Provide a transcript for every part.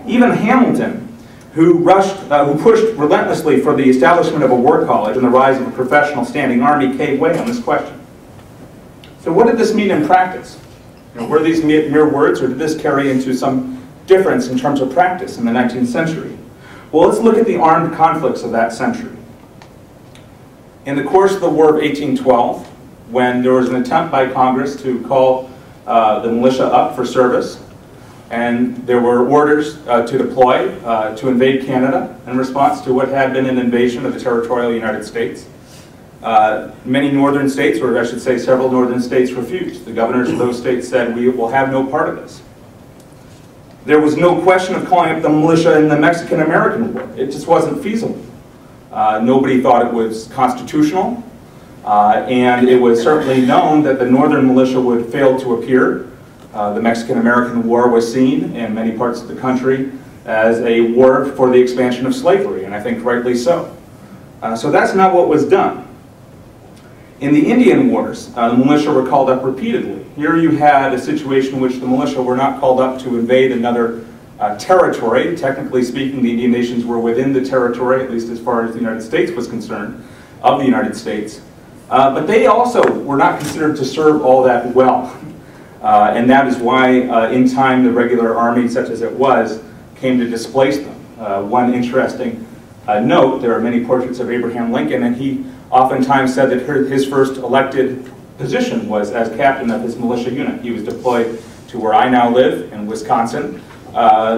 Even Hamilton, who pushed relentlessly for the establishment of a war college and the rise of a professional standing army, gave way on this question. So what did this mean in practice? Were these mere words, or did this carry into some difference in terms of practice in the 19th century? Well, let's look at the armed conflicts of that century. In the course of the War of 1812, when there was an attempt by Congress to call the militia up for service, and there were orders to deploy to invade Canada in response to what had been an invasion of the territorial United States. Many northern states, or I should say several northern states, refused. The governors of those states said, we will have no part of this. There was no question of calling up the militia in the Mexican-American War. It just wasn't feasible. Nobody thought it was constitutional, and it was certainly known that the northern militia would fail to appear. The Mexican-American War was seen in many parts of the country as a war for the expansion of slavery, and I think rightly so. So that's not what was done. In the Indian Wars, the militia were called up repeatedly. Here you had a situation in which the militia were not called up to invade another territory. Technically speaking, the Indian nations were within the territory, at least as far as the United States was concerned, of the United States. But they also were not considered to serve all that well. And that is why, in time, the regular army, such as it was, came to displace them. One interesting note, there are many portraits of Abraham Lincoln, and he oftentimes said that his first elected position was as captain of his militia unit. He was deployed to where I now live, in Wisconsin.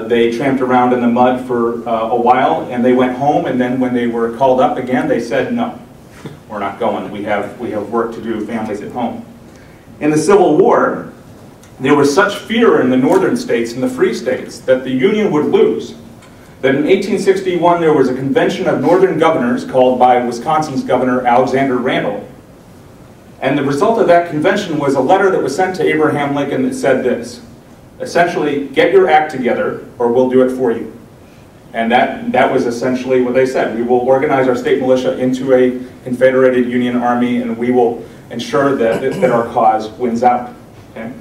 They tramped around in the mud for a while, and they went home, and then when they were called up again, they said, no, we're not going. We have work to do, families at home. In the Civil War, there was such fear in the northern states and the free states that the Union would lose, that in 1861 there was a convention of northern governors called by Wisconsin's governor Alexander Randall. And the result of that convention was a letter that was sent to Abraham Lincoln that said this, essentially, get your act together or we'll do it for you. And that was essentially what they said. We will organize our state militia into a confederated Union army, and we will ensure that our cause wins out. Okay?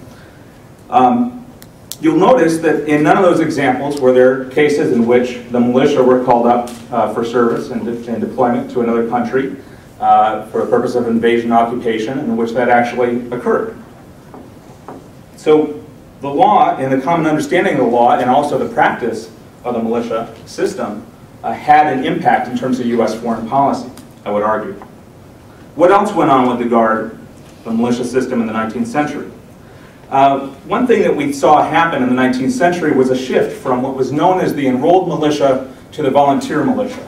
You'll notice that in none of those examples were there cases in which the militia were called up for service and deployment to another country for the purpose of invasion occupation, in which that actually occurred. So the law and the common understanding of the law and also the practice of the militia system had an impact in terms of U.S. foreign policy, I would argue. What else went on with the Guard, the militia system in the 19th century? One thing that we saw happen in the 19th century was a shift from what was known as the enrolled militia to the volunteer militia,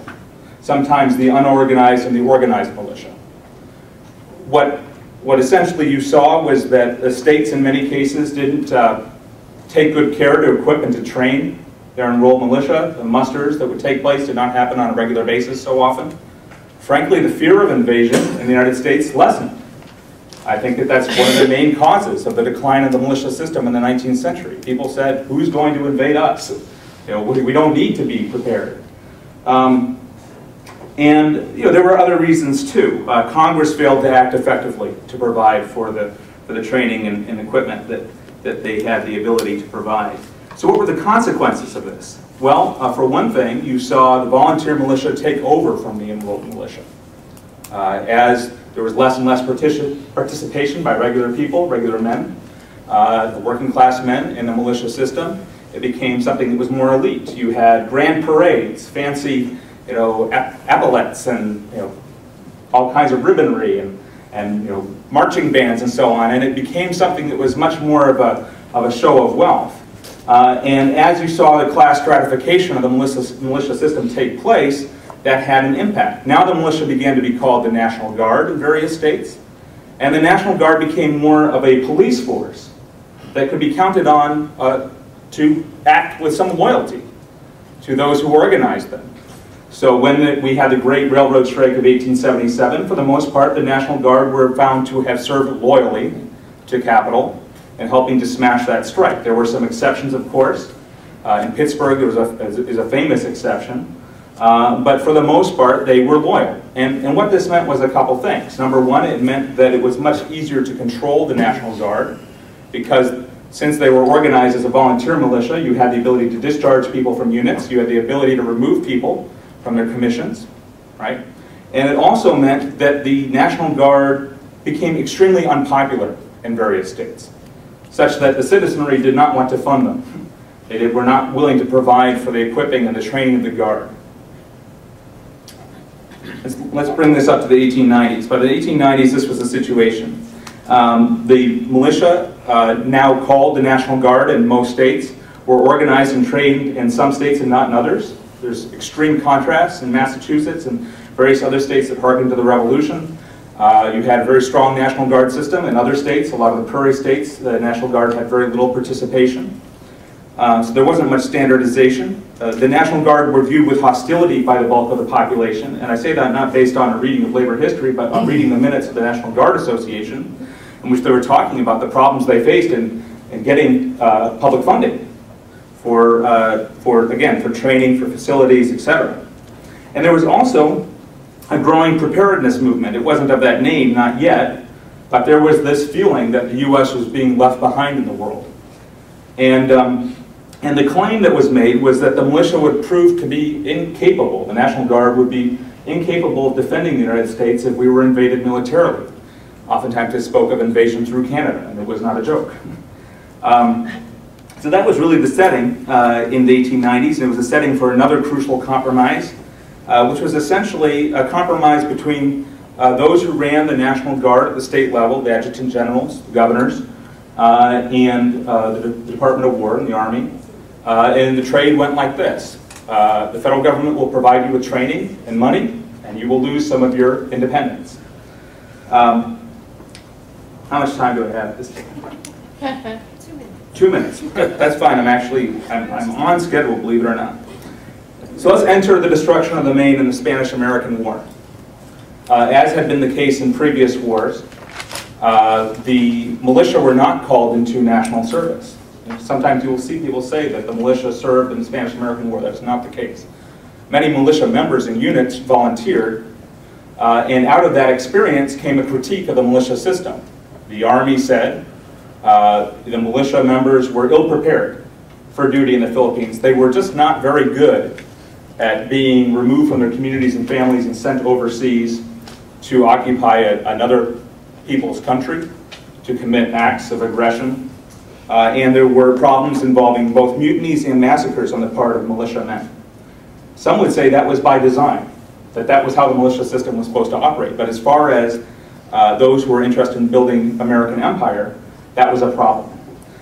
sometimes the unorganized and the organized militia. What essentially you saw was that the states in many cases didn't take good care to equip and to train their enrolled militia. The musters that would take place did not happen on a regular basis so often. Frankly, the fear of invasion in the United States lessened. I think that that's one of the main causes of the decline of the militia system in the 19th century. People said, who's going to invade us? We don't need to be prepared. And there were other reasons too. Congress failed to act effectively to provide for the training and equipment that they had the ability to provide. So what were the consequences of this? Well, for one thing, you saw the volunteer militia take over from the enrolled militia. As there was less and less participation by regular people, regular men, the working class men in the militia system, it became something that was more elite. You had grand parades, fancy, epaulets, and all kinds of ribbonry, and marching bands and so on, and it became something that was much more of a show of wealth. And as you saw the class stratification of the militia system take place, that had an impact. Now the militia began to be called the National Guard in various states, and the National Guard became more of a police force that could be counted on to act with some loyalty to those who organized them. So when we had the Great Railroad Strike of 1877, for the most part, the National Guard were found to have served loyally to capital and helping to smash that strike. There were some exceptions, of course. In Pittsburgh, there is a famous exception. But for the most part, they were loyal. And what this meant was a couple things. Number one, it meant that it was much easier to control the National Guard because Since they were organized as a volunteer militia, you had the ability to discharge people from units, you had the ability to remove people from their commissions, right? And it also meant that the National Guard became extremely unpopular in various states, such that the citizenry did not want to fund them. They were not willing to provide for the equipping and the training of the Guard. Let's bring this up to the 1890s. By the 1890s, this was the situation. The militia, now called the National Guard in most states, were organized and trained in some states and not in others. There's extreme contrasts in Massachusetts and various other states that harkened to the Revolution. You had a very strong National Guard system. In other states, a lot of the prairie states, the National Guard had very little participation. So there wasn't much standardization. The National Guard were viewed with hostility by the bulk of the population, and I say that not based on a reading of labor history, but on reading the minutes of the National Guard Association, in which they were talking about the problems they faced in getting public funding for training, for facilities, etc. And there was also a growing preparedness movement. It wasn't of that name, not yet, but there was this feeling that the U.S. was being left behind in the world. And the claim that was made was that the militia would prove to be incapable, the National Guard would be incapable of defending the United States if we were invaded militarily. Oftentimes they spoke of invasion through Canada, and it was not a joke. So that was really the setting in the 1890s, and it was a setting for another crucial compromise, which was essentially a compromise between those who ran the National Guard at the state level, the adjutant generals, the governors, and the Department of War and the Army. And the trade went like this. The federal government will provide you with training and money, and you will lose some of your independence. How much time do I have this time? 2 minutes. That's fine. I'm on schedule, believe it or not. So let's enter the destruction of the Maine in the Spanish-American War. As had been the case in previous wars, the militia were not called into national service. Sometimes you will see people say that the militia served in the Spanish-American War. That's not the case. Many militia members and units volunteered, and out of that experience came a critique of the militia system. The Army said the militia members were ill-prepared for duty in the Philippines. They were just not very good at being removed from their communities and families and sent overseas to occupy another people's country, to commit acts of aggression. And there were problems involving both mutinies and massacres on the part of militiamen. Some would say that was by design, that was how the militia system was supposed to operate. But as far as those who were interested in building American empire, that was a problem.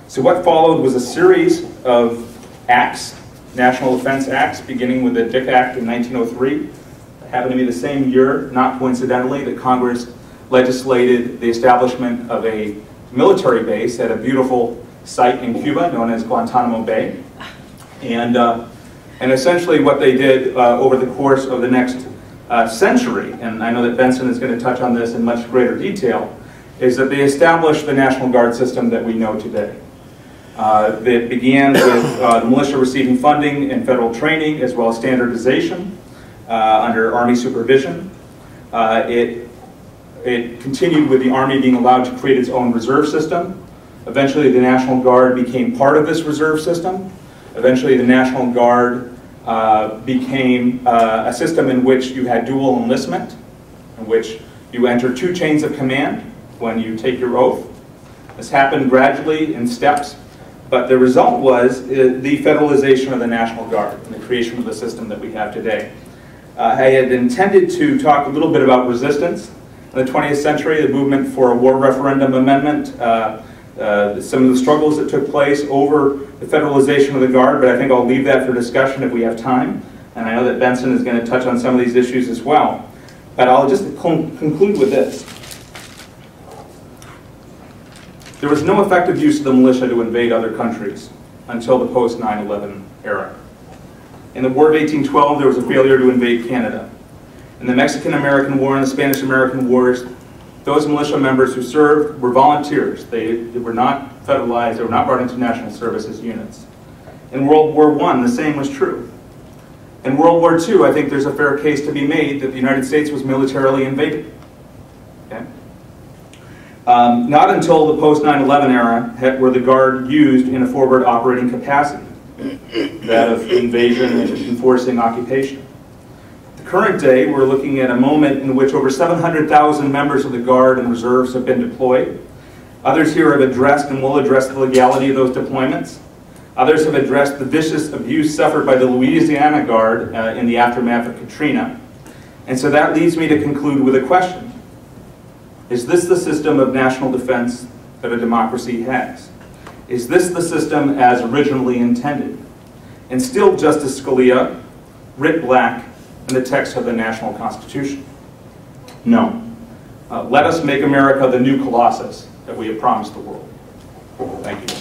So what followed was a series of acts, national defense acts, beginning with the Dick Act in 1903. It happened to be the same year, not coincidentally, that Congress legislated the establishment of a military base at a beautiful site in Cuba known as Guantanamo Bay. And essentially what they did over the course of the next century, and I know that Benson is going to touch on this in much greater detail, is that they established the National Guard system that we know today. It began with the militia receiving funding and federal training, as well as standardization under Army supervision. It continued with the Army being allowed to create its own reserve system. Eventually the National Guard became part of this reserve system. Eventually the National Guard became a system in which you had dual enlistment, in which you enter 2 chains of command when you take your oath. This happened gradually in steps, but the result was the federalization of the National Guard and the creation of the system that we have today. I had intended to talk a little bit about resistance in the 20th century, the movement for a war referendum amendment, some of the struggles that took place over the federalization of the Guard, but I think I'll leave that for discussion if we have time. And I know that Benson is going to touch on some of these issues as well. But I'll just conclude with this. There was no effective use of the militia to invade other countries until the post-9/11 era. In the War of 1812, there was a failure to invade Canada. In the Mexican-American War and the Spanish-American Wars, those militia members who served were volunteers. They were not federalized, they were not brought into national service as units. In World War I, the same was true. In World War II, I think there's a fair case to be made that the United States was militarily invaded. Okay? Not until the post 9/11 era were the Guard used in a forward operating capacity, that of invasion and enforcing occupation. The current day, we're looking at a moment in which over 700,000 members of the Guard and Reserves have been deployed. Others here have addressed and will address the legality of those deployments. Others have addressed the vicious abuse suffered by the Louisiana Guard in the aftermath of Katrina. And so that leads me to conclude with a question. Is this the system of national defense that a democracy has? Is this the system as originally intended? And still Justice Scalia, writ black in the text of the National Constitution? No. Let us make America the new Colossus that we have promised the world. Thank you.